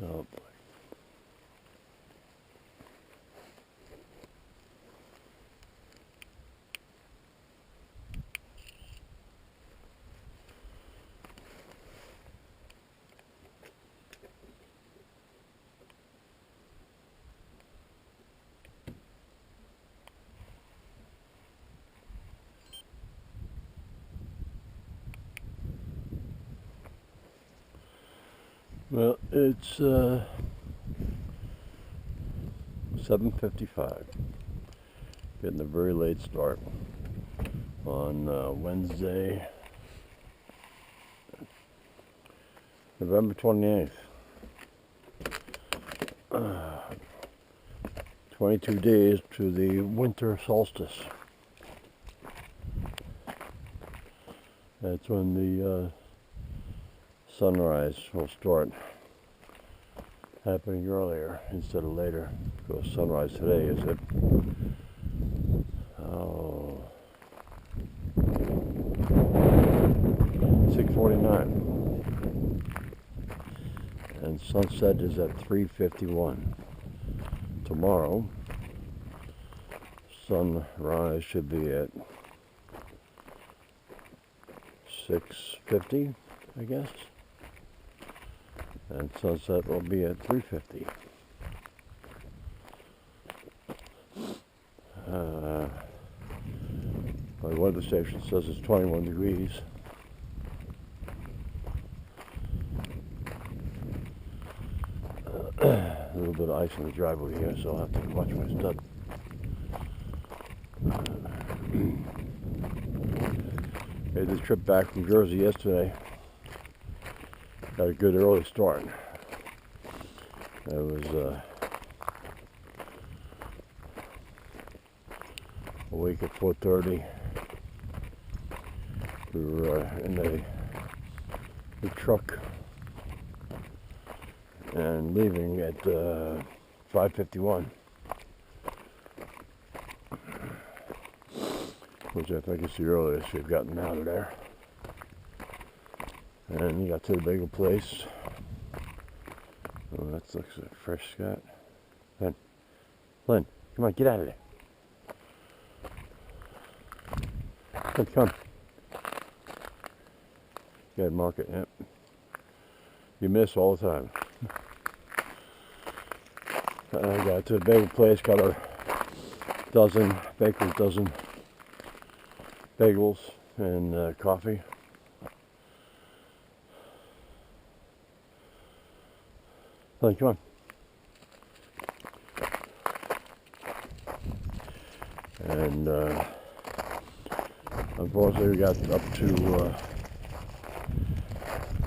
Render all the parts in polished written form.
Oh, well, it's 7:55. Getting a very late start on Wednesday, November 28th. 22 days to the winter solstice. That's when the sunrise will start happening earlier instead of later. Because sunrise today is at 6:49, and sunset is at 3:51. Tomorrow, sunrise should be at 6:50, I guess, and sunset will be at 3:50. My weather station says it's 21 degrees. A little bit of ice in the driveway here, so I'll have to watch my step. Made this trip back from Jersey yesterday. Had a good early start. It was awake at 4:30. We were in the truck and leaving at 5:51, which I think is the earliest we've gotten out of there. And we got to the bagel place. Oh, that looks like fresh Scott. Flynn, come on, get out of there. Come. Yeah, mark it, yep. You miss all the time. I got to the bagel place, got a baker's dozen bagels and coffee. Come on. And unfortunately we got up to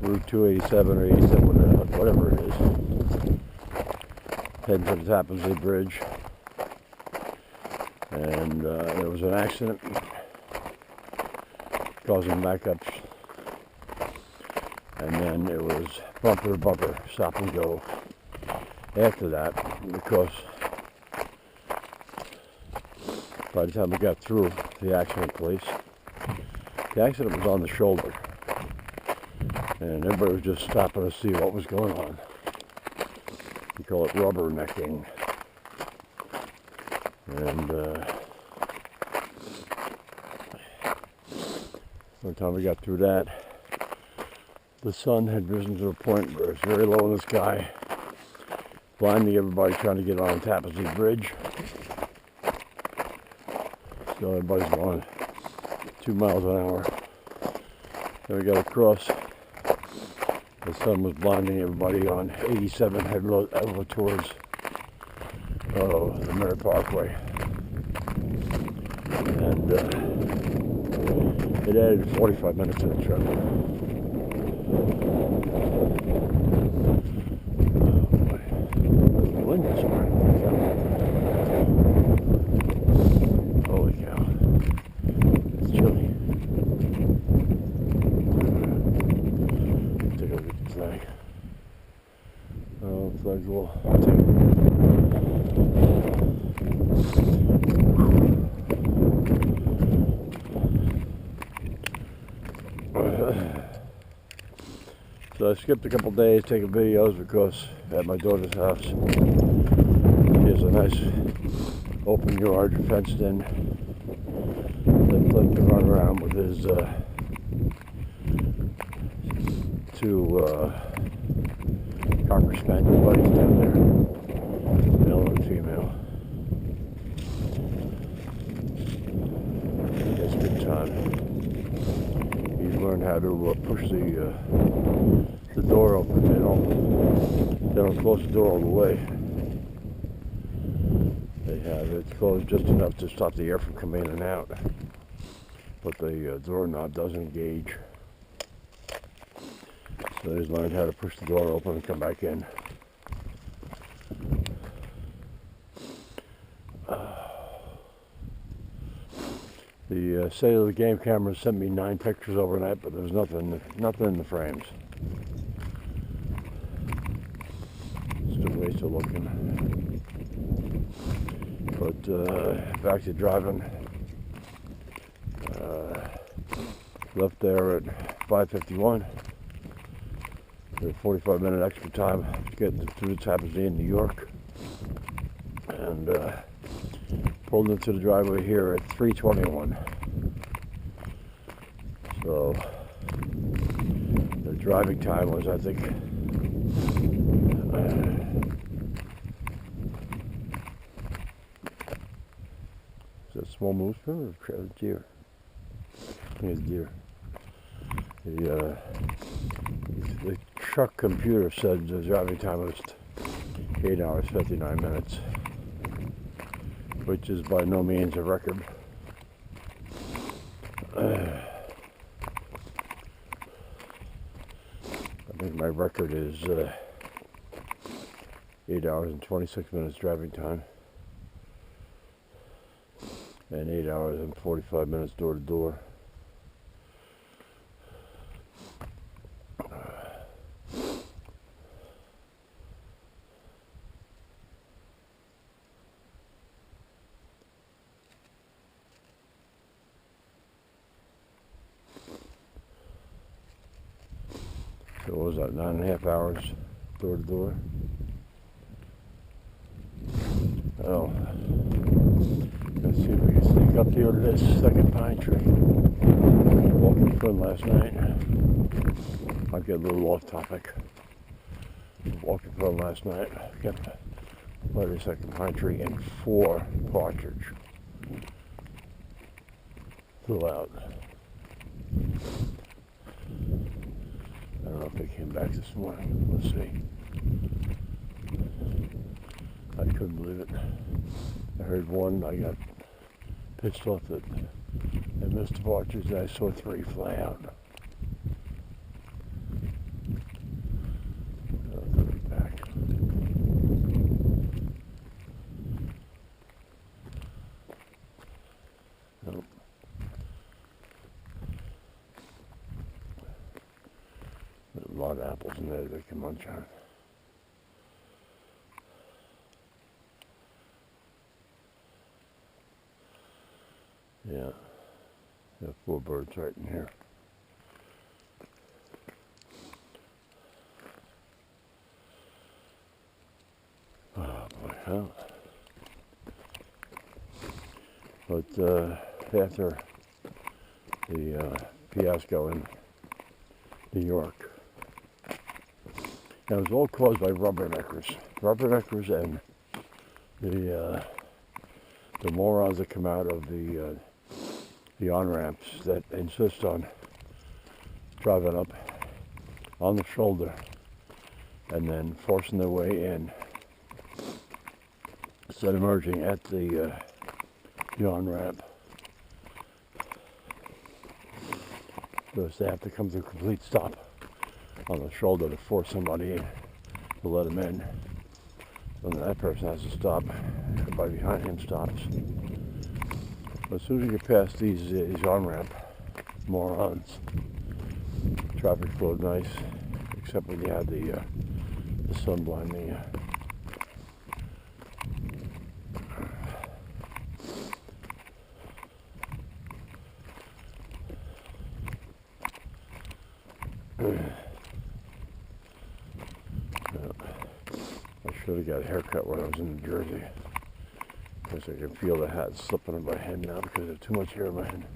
Route 287 or 87, whatever it is, heading to the Tappan Zee Bridge, and there was an accident causing backups, and then it was bumper to bumper, stop and go after that, because by the time we got through the accident place, the accident was on the shoulder, and everybody was just stopping to see what was going on. We call it rubbernecking. And by the time we got through that, the sun had risen to a point where it's very low in the sky, blinding everybody trying to get on the Tappan Zee Bridge. So everybody's going 2 miles an hour. Then we got across. The sun was blinding everybody on 87 heading over towards the Mary Parkway. And it added 45 minutes to the trip. Windows are. Holy cow. It's chilly. Take a look at the flag. Oh, the flag's will take So So I skipped a couple days taking videos because at my daughter's house, she has a nice open yard, fenced in, that Flynn can run around with his two Cocker Spaniel buddies down there, male and female. It's a good time. He's learned how to push the door open. They don't close the door all the way. They have it closed just enough to stop the air from coming in and out, but the doorknob doesn't engage. So he's learned how to push the door open and come back in. The cellular game camera sent me 9 pictures overnight, but there's nothing in the frames. Still ways of looking. But back to driving. Left there at 5:51. 45-minute extra time getting through the Tappan in New York, and pulled into the driveway here at 3:21. So the driving time was, I think, is that small moose or deer? I think it's deer. The truck computer said the driving time was 8 hours 59 minutes, which is by no means a record. I think my record is 8 hours and 26 minutes driving time, and 8 hours and 45 minutes door to door. So what was that, 9.5 hours door to door? Oh, let's see if we can sneak up here to this second pine tree. Walking Flynn last night. I'll get a little off topic. Walking Flynn last night. Got by the second pine tree and 4 partridge flew out. I don't know if they came back this morning. Let's see. I couldn't believe it. I heard one. I got pissed off that I missed the partridge, and I saw 3 fly out. I'll put it back. Nope. There's a lot of apples in there they can munch on. Yeah, got 4 birds right in here. Oh boy, huh? But after the fiasco in New York, and it was all caused by rubberneckers and the morons that come out of the on-ramps that insist on driving up on the shoulder and then forcing their way in instead of merging at the on-ramp. Because they have to come to a complete stop on the shoulder to force somebody in, to let them in. And that person has to stop. Everybody behind him stops. But as soon as you get past these on-ramp morons, traffic flowed nice, except when you had the sun blinding you. Should have got a haircut when I was in New Jersey. Because I can feel the hat slipping on my head now because I have too much hair in my head.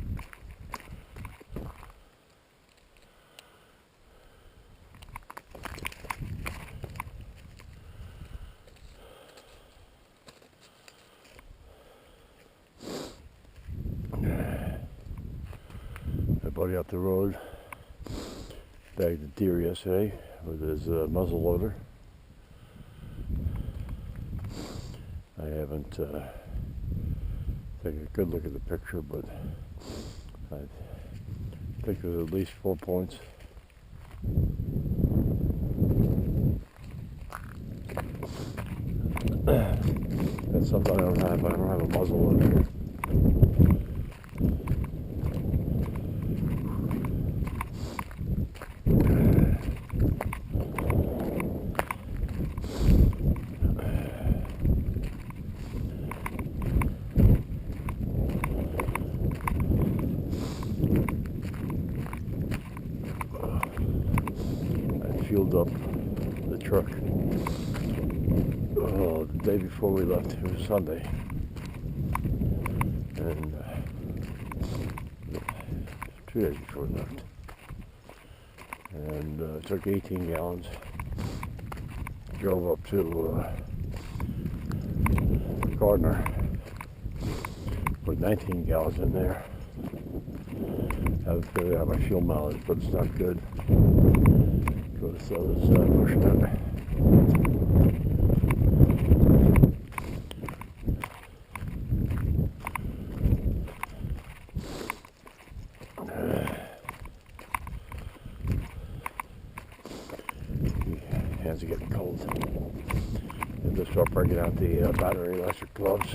My buddy up the road bagged a deer yesterday with his muzzle loader. I haven't taken a good look at the picture, but I think there's at least 4 points. That's something I don't have. I don't have a muzzle loader. Fueled up the truck the day before we left. It was Sunday, and 2 days before we left, and took 18 gallons, drove up to Gardner, put 19 gallons in there. Haven't figured out my fuel mileage, but it's not good. So I was pushing it. Hands are getting cold. And just start breaking out the battery electric gloves.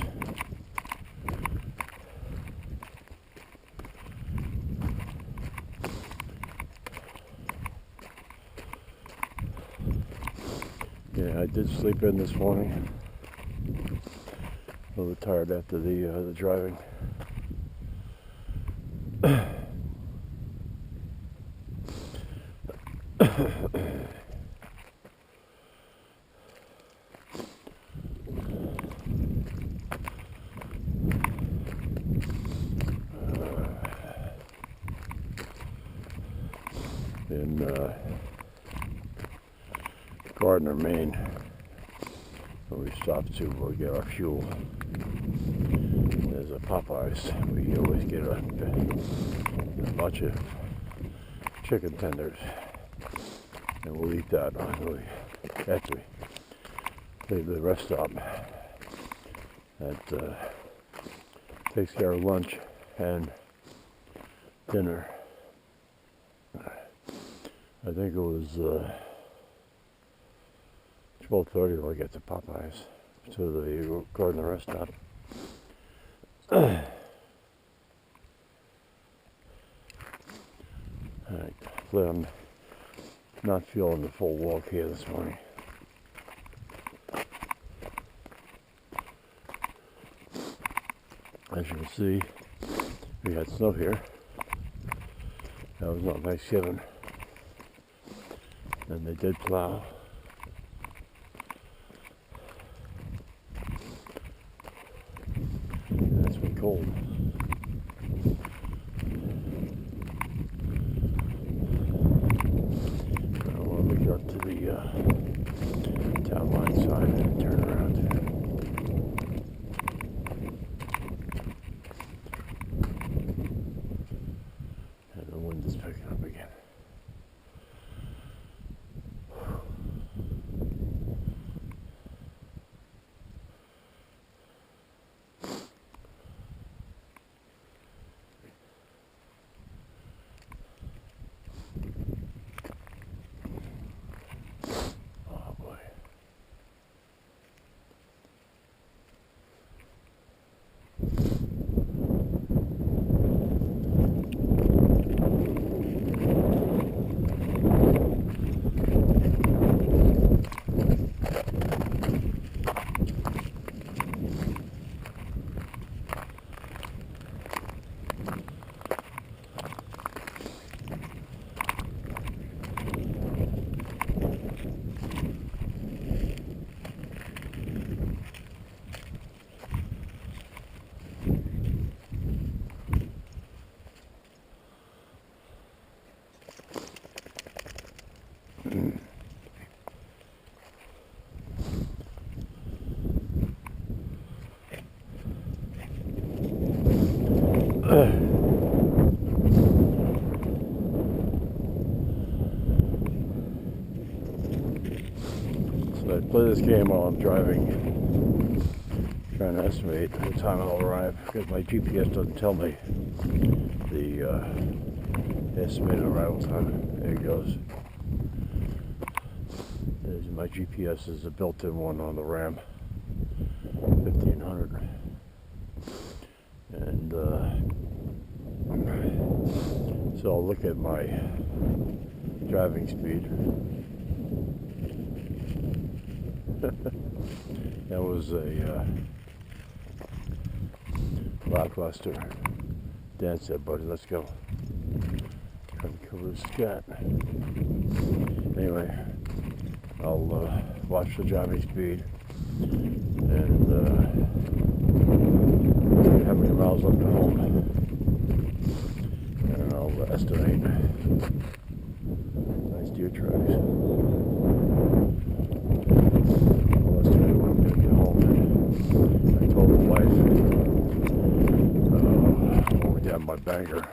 Yeah, I did sleep in this morning. A little tired after the driving. In Gardner, Maine, where we stopped to get our fuel. There's a Popeyes. We always get a bunch of chicken tenders, and we'll eat that after we leave the rest stop. That takes care of lunch and dinner. I think it was 12:30 when I get to Popeyes, to the Gardner rest stop. Alright, so I'm not feeling the full walk here this morning. As you can see, we had snow here. That was on Thanksgiving. And they did plow. And it's been cold. Now when we got to the town line side and turn around. And the wind is picking up again. So I play this game while I'm driving, trying to estimate the time I'll arrive, because my GPS doesn't tell me the estimated arrival time. There it goes. There's my GPS is a built-in one on the Ram 1500, and so I'll look at my driving speed. That was a lackluster dance there, buddy. Let's go. Trying to cover the scat. Anyway, I'll watch the driving speed and how many miles left to home, and I'll estimate. Nice deer tracks. I'll estimate when I'm going to get home. I told the wife when we're down by Bangor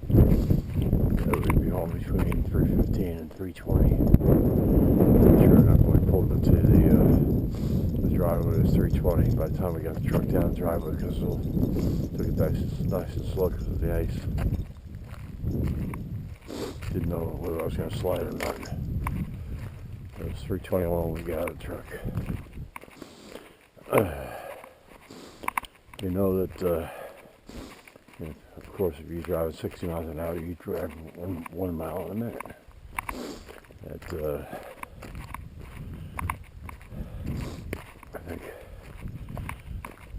that we'd be home between 3:15 and 3:20. Sure enough, when we pulled into the driveway, it was 3:20. By the time we got the truck down the driveway, because it took it nice and slow because of the ice. Didn't know whether I was going to slide or not. It was 3:21 when we got out of the truck. You know that, of course, if you drive at 60 miles an hour, you drive 1 mile a minute. At, I think,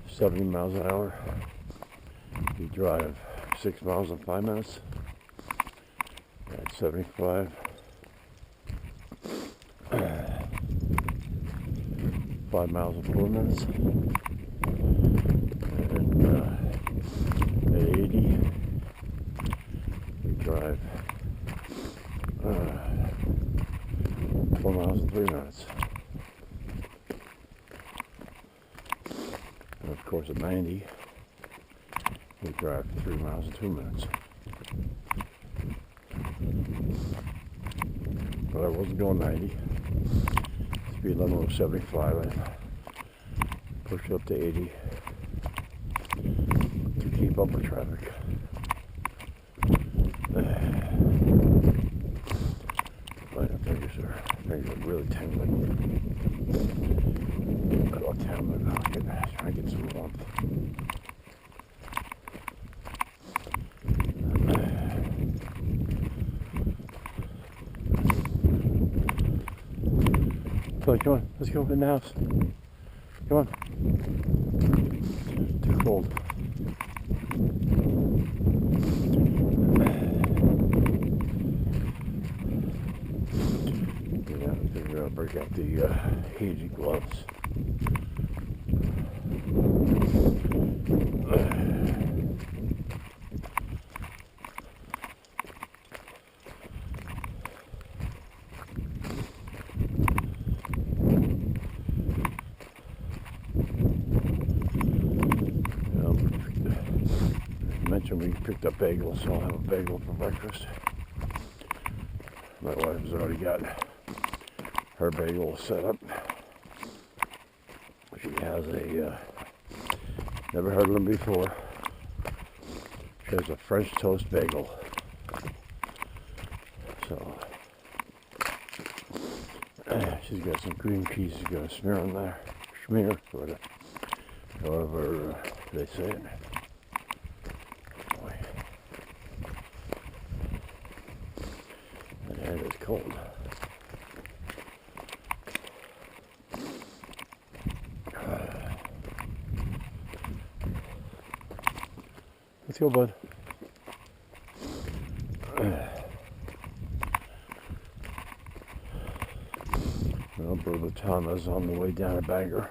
70 miles an hour, you drive 6 miles in 5 minutes. At 75, 5 miles in 4 minutes. And at 80, you drive 4 miles in 3 minutes. And of course at 90, you drive 3 miles in 2 minutes. But I wasn't going 90. Speed limit was 75. I pushed up to 80 to keep up with traffic. My fingers are really tingling. About 10 minutes. I'll try to get some warmth. Come on, let's go in the house. Come on. Too cold. Yeah, I think we're gonna break out the heated gloves. Mentioned we picked up bagels, so I'll have a bagel for breakfast. My wife has already got her bagel set up. She has a, never heard of them before. She has a French toast bagel. So, she's got some cream cheese she's going to smear on there. Smear, however they say it. And it's cold. Let's go, bud. Well, Brother Thomas on the way down to Bangor.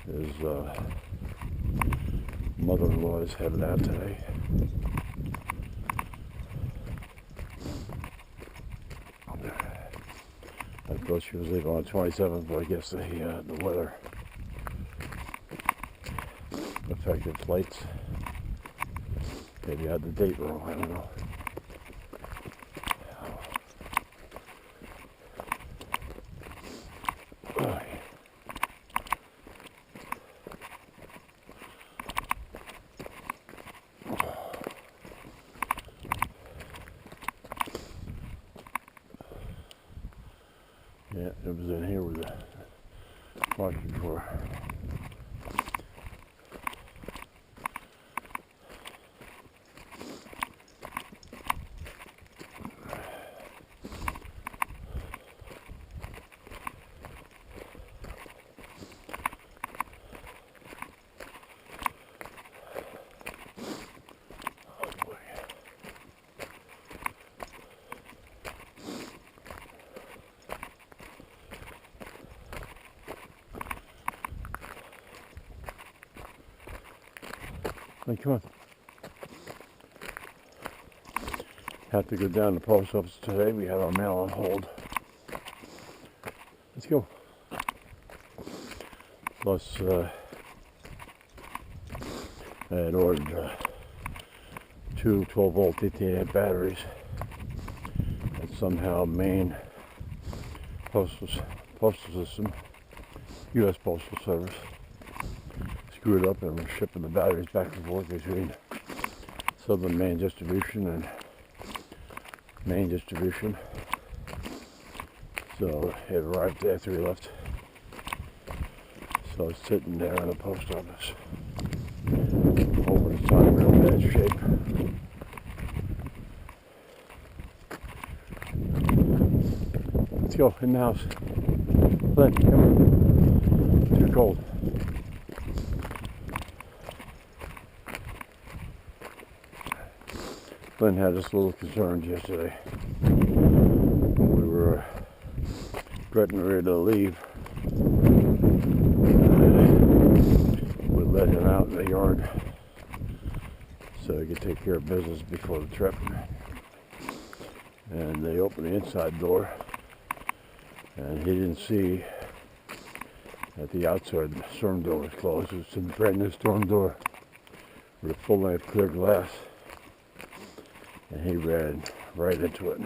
His mother-in-law is headed out today. I thought she was leaving on the 27th, but I guess the weather Effective flights. Maybe I had the date wrong, I don't know. Yeah, it was in here with the market before. Hey, come on. Have to go down to the post office today. We had our mail on hold. Let's go. Plus, I had ordered two 12-volt 18-amp batteries. And somehow Maine postal system, U.S. Postal Service, screwed up and we're shipping the batteries back and forth between Southern Maine distribution and Maine distribution. So it arrived after we left. So it's sitting there in the post office. Over it's not in real bad shape. Let's go in the house. Flynn, come on. It's too cold. Flynn had us a little concerned yesterday. We were getting ready to leave. We let him out in the yard so he could take care of business before the trip. And they opened the inside door and he didn't see that the outside storm door was closed. It's a brand new storm door with a full length clear glass. And he ran right into it.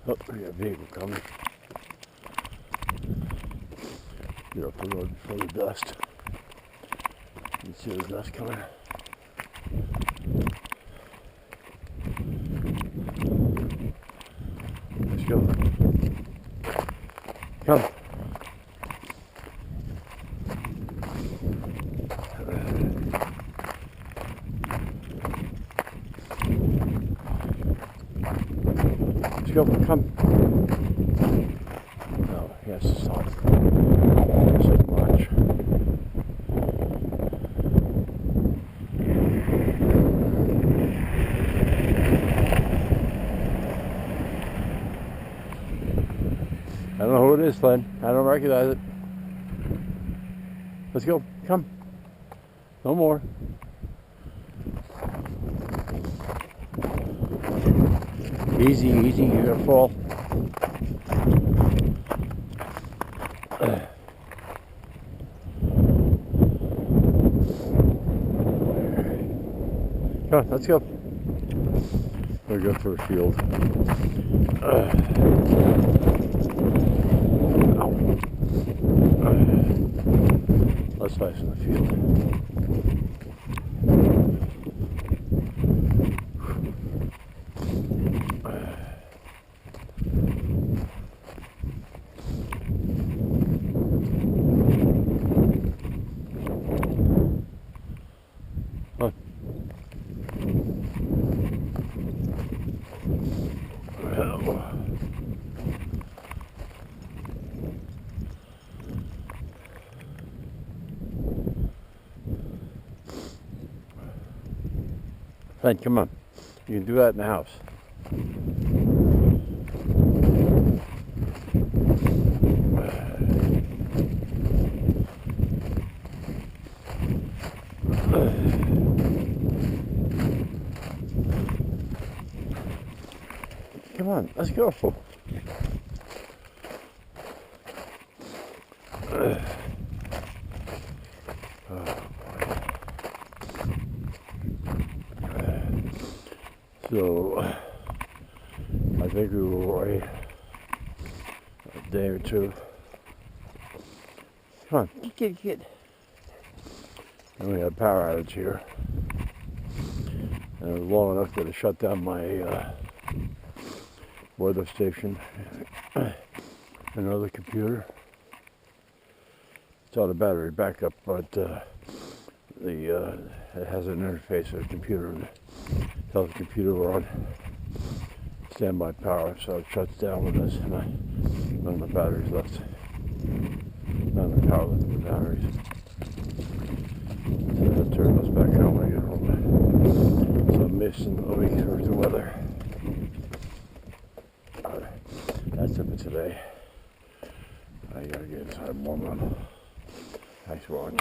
Oh, we got a vehicle coming. Get off the road before the dust. You see the dust coming. Let's go. Come. Let's go, come. Oh, he has to stop. So much. I don't know who it is, Flynn. I don't recognize it. Let's go, come. No more. Easy, easy, you're gonna fall. Come on, let's go. We'll go for a field. Let's face in the field. Flynn, come on. You can do that in the house. Come Come on, let's go. So, I think we will wait a day or two. Come on, get. And we had power outage here. And it was long enough that it shut down my weather station, another computer. It's on a battery backup, but it has an interface with the computer. Tells the computer we're on standby power, so it shuts down when there's none of the batteries left. None of the power left in the batteries. So I'll turn those back on when I get home. So I'm missing a week's worth of weather. That's it for today. I gotta get inside and warm up. Thanks for watching.